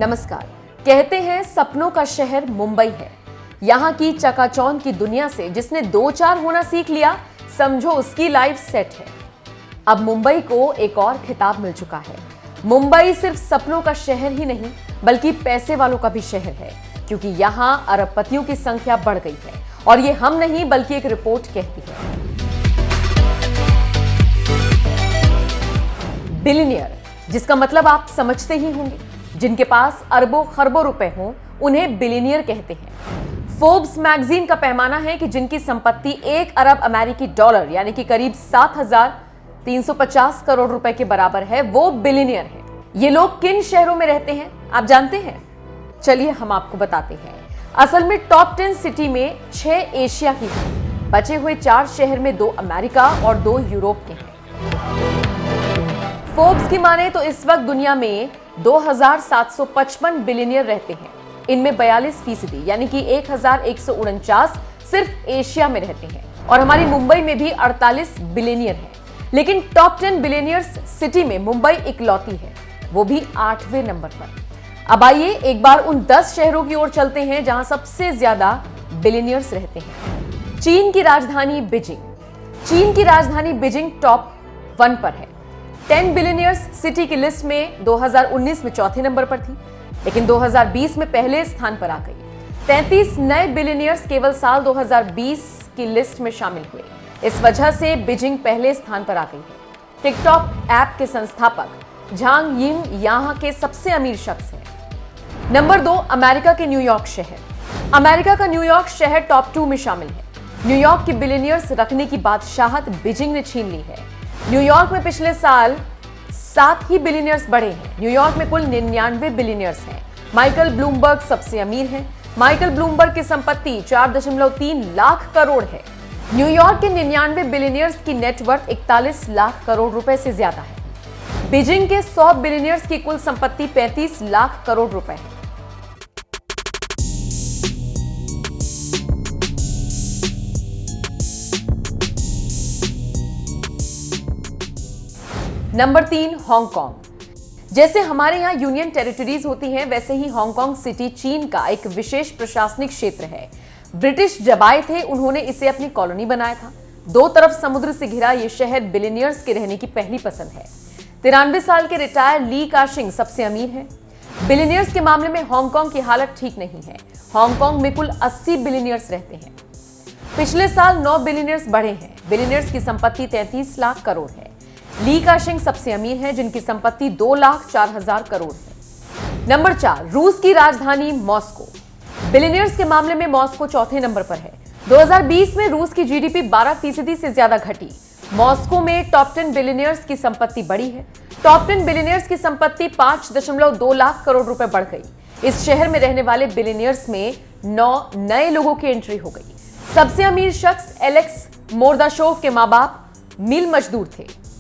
नमस्कार। कहते हैं सपनों का शहर मुंबई है। यहाँ की चकाचौंध की दुनिया से जिसने दो चार होना सीख लिया, समझो उसकी लाइफ सेट है। अब मुंबई को एक और खिताब मिल चुका है। मुंबई सिर्फ सपनों का शहर ही नहीं, बल्कि पैसे वालों का भी शहर है, क्योंकि यहाँ अरबपतियों की संख्या बढ़ गई है। और ये हम नहीं, बल्कि एक रिपोर्ट कहती है। बिलियनियर, जिसका मतलब आप समझते ही होंगे, जिनके पास अरबों खरबों रुपए हों, उन्हें बिलियनियर कहते हैं। फोर्ब्स मैगजीन का पैमाना है कि जिनकी संपत्ति 1 अरब अमेरिकी डॉलर यानी कि करीब 7,350 करोड़ रुपए के बराबर है, वो बिलियनियर है। ये लोग किन शहरों में रहते हैं आप जानते हैं? चलिए हम आपको बताते हैं। असल में टॉप 10 सिटी में 6 एशिया की हैं। बचे हुए 4 शहर में 2 अमेरिका और 2 यूरोप के हैं। फोर्ब्स की माने तो इस वक्त दुनिया में 2,755 बिलियनियर रहते हैं। इनमें 42% यानी कि 1,149 सिर्फ एशिया में रहते हैं। और हमारी मुंबई में भी 48 बिलियनियर हैं। लेकिन टॉप 10 बिलियनियर्स सिटी में मुंबई इकलौती है, वो भी 8वें नंबर पर। अब आइए एक बार उन 10 शहरों की ओर चलते हैं जहां सबसे ज्यादा बिलियनियर्स रहते हैं। चीन की राजधानी बीजिंग। चीन की राजधानी बीजिंग टॉप 1 पर है। 10 बिलियनियर्स सिटी की लिस्ट में 2019 में चौथे नंबर पर थी, लेकिन 2020 में पहले स्थान पर आ गई। 33 नए बिलियनियर्स केवल साल 2020 की लिस्ट में शामिल हुए। इस वजह से बीजिंग पहले स्थान पर आ गई है। टिकटॉक ऐप के संस्थापक झांग यिंग यहां के सबसे अमीर शख्स हैं। नंबर 2, अमेरिका के न्यूयॉर्क शहर। अमेरिका का न्यूयॉर्क शहर टॉप 2 में शामिल है। न्यूयॉर्क की बिलियनियर्स रखने की बादशाहत बीजिंग ने छीन ली है। न्यूयॉर्क में पिछले साल 7 ही बिलियनियर्स बढ़े हैं। न्यूयॉर्क में कुल 99 बिलियनियर्स हैं। माइकल ब्लूमबर्ग सबसे अमीर हैं। माइकल ब्लूमबर्ग की संपत्ति 4.3 लाख करोड़ है। न्यूयॉर्क के 99 बिलियनियर्स की नेटवर्थ 41 लाख करोड़ रुपए से ज्यादा है। बीजिंग के 100 बिलियनियर्स की कुल संपत्ति 35 लाख करोड़ रुपए है। Number 3, Hong Kong. जैसे हमारे यहाँ यूनियन टेरिटरीज होती हैं, वैसे ही हांगकांग सिटी चीन का एक विशेष प्रशासनिक क्षेत्र है। ब्रिटिश जब आए थे, उन्होंने इसे अपनी कॉलोनी बनाया था। 2 तरफ समुद्र से घिरा ये शहर बिलियनियर्स के रहने की पहली पसंद है। 93 साल के रिटायर ली का-शिंग सबसे अमीर हैं। बिलियनियर्स के मामले में हांगकांग की हालत ठीक नहीं है। हांगकांग में कुल 80 बिलियनियर्स रहते हैं। पिछले साल 9 बिलियनियर्स बढ़े हैं। बिलियनियर्स की संपत्ति 33 लाख करोड़ है। ली का-शिंग सबसे अमीर हैं, जिनकी संपत्ति 2,04,000 करोड़ है। नंबर 4, रूस की राजधानी मॉस्को। बिलियनियर्स के मामले में मॉस्को चौथे नंबर पर है। 2020 में रूस की जीडीपी 12% से ज्यादा घटी। मॉस्को में टॉप 10 बिलियनियर्स की संपत्ति बढ़ी है। टॉप 10 बिलियनियर्स की संपत्ति 5.2 लाख करोड़ रुपए बढ़ गई। इस शहर में रहने वाले बिलियनियर्स में 9 नए लोगों की एंट्री हो गई। सबसे अमीर शख्स एलेक्स मोर्दाशोव के मां बाप मिल मजदूर थे।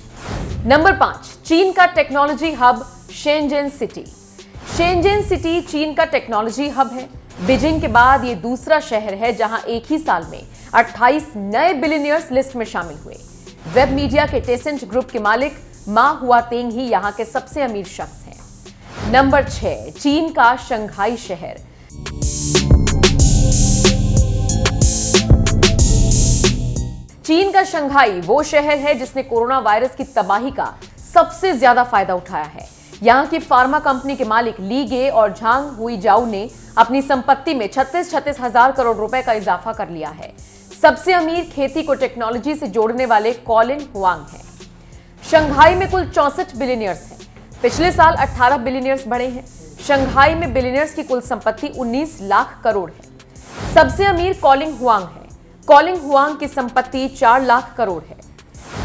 नंबर 5, चीन का technology hub Shenzhen city. Shenzhen city चीन का टेक्नोलॉजी हब है। बीजिंग के बाद ये दूसरा शहर है जहां एक ही साल में 28 नए बिलियनियर्स लिस्ट में शामिल हुए। वेब मीडिया के टेसेंट ग्रुप के मालिक मा हुआतेंग ही यहां के सबसे अमीर शख्स हैं। नंबर 6, चीन का शंघाई शहर। चीन का शंघाई वो शहर है जिसने कोरोना वायरस की तबाही का सबसे ज्यादा फायदा उठाया है। यहाँ की फार्मा कंपनी के मालिक ली गे और झांग हुईजाऊ ने अपनी संपत्ति में 36 हजार करोड़ रुपए का इजाफा कर लिया है। सबसे अमीर खेती को टेक्नोलॉजी से जोड़ने वाले कॉलिन हुआंग हैं। शंघाई में कुल 64 बिलियनियर्स हैं। पिछले साल 18 बिलियनियर्स बढ़े हैं। शंघाई में बिलियनियर्स की कुल संपत्ति 19 लाख करोड़ है। सबसे अमीर कॉलिंग हुआंग है। कॉलिंग हुआंग की संपत्ति 4 लाख करोड़ है।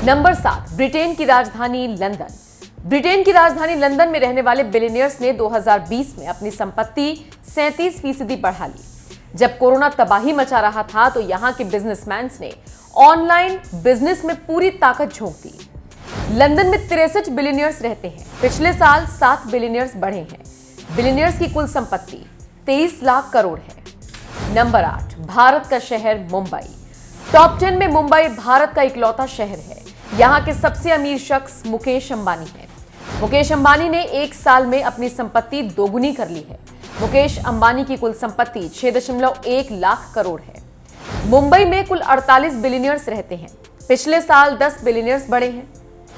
नंबर 7, ब्रिटेन की राजधानी लंदन। ब्रिटेन की राजधानी लंदन में रहने वाले बिलियनियर्स ने 2020 में अपनी संपत्ति 37% बढ़ा ली। जब कोरोना तबाही मचा रहा था तो यहां के बिजनेसमैन्स ने ऑनलाइन बिजनेस में पूरी ताकत झोंक दी। लंदन में 63 बिलियनियर्स रहते हैं। पिछले साल 7 बिलियनियर्स बढ़े हैं। बिलियनियर्स की कुल संपत्ति 23 लाख करोड़ है। नंबर 8, भारत का शहर मुंबई। टॉप 10 में मुंबई भारत का इकलौता शहर है। यहाँ के सबसे अमीर शख्स मुकेश अंबानी हैं। मुकेश अंबानी ने एक साल में अपनी संपत्ति दोगुनी कर ली है। मुकेश अंबानी की कुल संपत्ति 6.1 लाख करोड़ है। मुंबई में कुल 48 बिलियनियर्स रहते हैं। पिछले साल 10 बिलियनियर्स बढ़े हैं।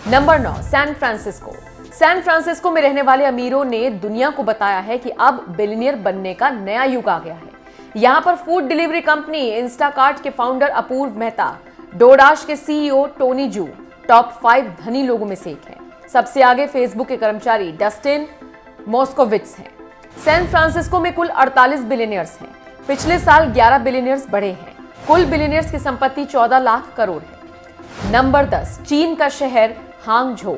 Number 9, San Francisco. San Francisco में रहने वाले अमीरों ने दुनिया को बताया है कि अब बिलियनियर बनने का नया युग आ गया है। यहां पर फूड डिलीवरी कंपनी इंस्टाकार्ट के फाउंडर अपूर्व मेहता, डोडाश के सीईओ टोनी जू टॉप 5 धनी लोगों में से एक है। सबसे आगे फेसबुक के कर्मचारी डस्टिन मॉस्कोविट्ज हैं। सैन फ्रांसिस्को में कुल 48 बिलियनियर्स हैं। पिछले साल 11 बिलियनियर्स बढ़े हैं। कुल बिलियनियर्स की संपत्ति 14 लाख करोड़ है। नंबर 10, चीन का शहर हांगझोउ।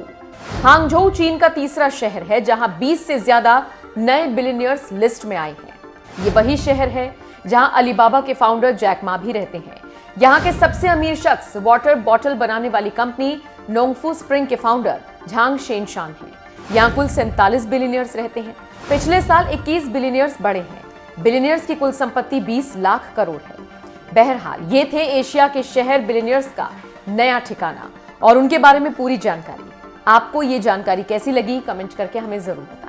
हांगझोउ चीन का तीसरा शहर है जहां 20 से ज्यादा नए बिलियनियर्स लिस्ट में आए हैं। ये वही शहर है जहां अलीबाबा के फाउंडर जैक मा भी रहते हैं। यहां के सबसे अमीर शख्स वाटर बॉटल बनाने वाली कंपनी नोंगफू स्प्रिंग के फाउंडर झांग शेनशान हैं। यहां कुल 47 बिलियनियर्स रहते हैं। पिछले साल 21 बिलियनियर्स बढ़े हैं। बिलियनियर्स की कुल संपत्ति 20 लाख करोड़ है। बहरहाल ये थे एशिया के शहर बिलियनियर्स का नया ठिकाना और उनके बारे में पूरी जानकारी। आपको ये जानकारी कैसी लगी, कमेंट करके हमें जरूर बताएं।